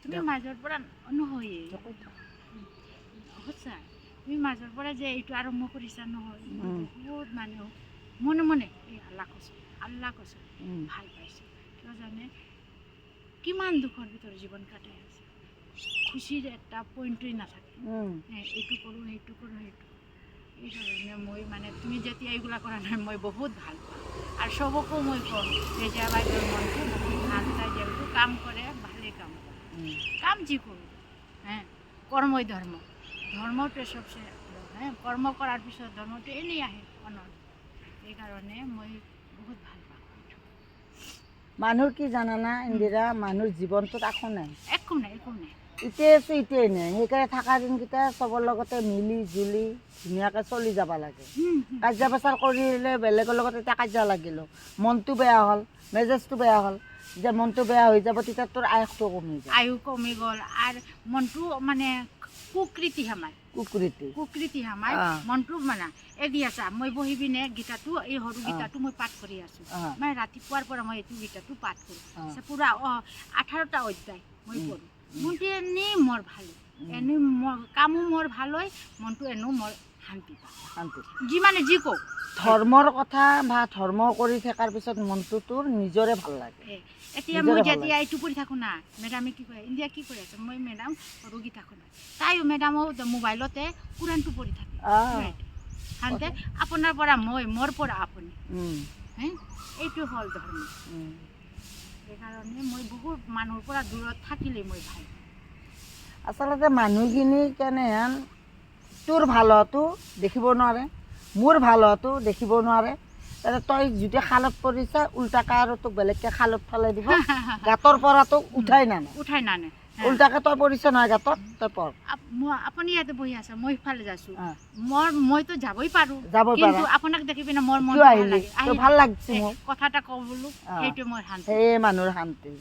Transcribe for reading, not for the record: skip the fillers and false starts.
তুমি মাজৰ পৰা নহয় সঁচা তুমি মাজৰ পৰা যে এইটো আৰম্ভ কৰিছা নহয় বহুত মানুহ মনে মনে এই আল্লাহ কৈছোঁ ভাল পাইছোঁ কিয় জানে কিমান দুখৰ ভিতৰত জীৱন কাটাই আছে খুচিৰ এটা পইণ্টেই নাথাকে এইটো কৰোঁ সেইটো কৰোঁ সেইটো এইকাৰণে মই মানে তুমি যেতিয়া এইগুলা কৰা নাই মই বহুত ভাল পাওঁ আৰু চবকো মই কওঁ যে বাইদেউৰ মনটো বহুত ভাল তাই যেহেতু কাম কৰে ভালেই কাম কৰে কাম যিকোনো কৰ্মই ধৰ্মটোৱে চবচে কৰ্ম কৰাৰ পিছত ধৰ্মটো এনেই আহে অনন্ত সেইকাৰণে মই বহুত ভাল পাওঁ মানুহৰ কি জানানা ইন্দিৰা মানুহৰ জীৱনটোত একো নাই একো নাই ইতিয়াই আছোঁ ইতিয়াই নাই সেইকাৰণে থকা দিনকেইটা চবৰ লগতে মিলি জুলি ধুনীয়াকৈ চলি যাব লাগে কাজিয়া পেচাল কৰিলে বেলেগৰ লগত এতিয়া কাজিয়া লাগিলোঁ মনটো বেয়া হ'ল মেজাজটো বেয়া হ'ল যে মনটো বেয়া হৈ যাব তেতিয়া তোৰ আয়ুসটো কমি গ'ল আৰু মনটো মানে কুকৃতি হামাই মনটো মানে এদি আছা মই বহি পিনে গীতাটো এই সৰু গীতাটো মই পাঠ কৰি আছোঁ মানে ৰাতিপুৱাৰ পৰা মই এইটো গীতাটো পাঠ কৰোঁ পুৰা 18টা অধ্যায় মই পঢ়োঁ মনটো এনেই মোৰ ভাল এনেই কামো মোৰ ভাল হয় মনটো এনেও মোৰ শান্তি যিমানে যি কওঁ ধৰ্মৰ কথা বা ধৰ্ম কৰি থকাৰ পিছত মনটো তোৰ নিজৰে ভাল লাগে এতিয়া মই যেতিয়া এইটো কৰি থাকোঁ না মেডামে কি কয় ইণ্ডিয়া কি কৰি আছে মই মেডাম সৰু গীতা শুনা তাইও মেডামো মোবাইলতে কোৰাণটো পঢ়ি থাকে শান্তে আপোনাৰ পৰা মই মোৰ পৰা আপুনি এইটো হ'ল ধৰ্ম সেইকাৰণে মই বহুত মানুহৰ পৰা দূৰত থাকিলে মই ভাল আচলতে মানুহখিনি কেনেহেন তোৰ ভাল হোৱাটো দেখিব নোৱাৰে মোৰ ভাল হোৱাটো দেখিব নোৱাৰে তই যদি খালত পৰিছা উল্টাকে আৰু তোক বেলেগকে খালত পেলাই দিব গাঁতৰ পৰা তোক উঠাই নানে উল্টাকে তই পৰিছা নহয় গাঁতত তই পৰ আপুনি ইয়াতে বহি আছে মই ইফালে যাইছোঁ মইতো যাবই পাৰোঁ কিন্তু আপোনাক দেখি পিনে মোৰ মন ভাল লাগে ভাল লাগিছে কথা এটা কওঁ বোলো সেইটো মোৰ শান্তি সেই মানুহৰ শান্তি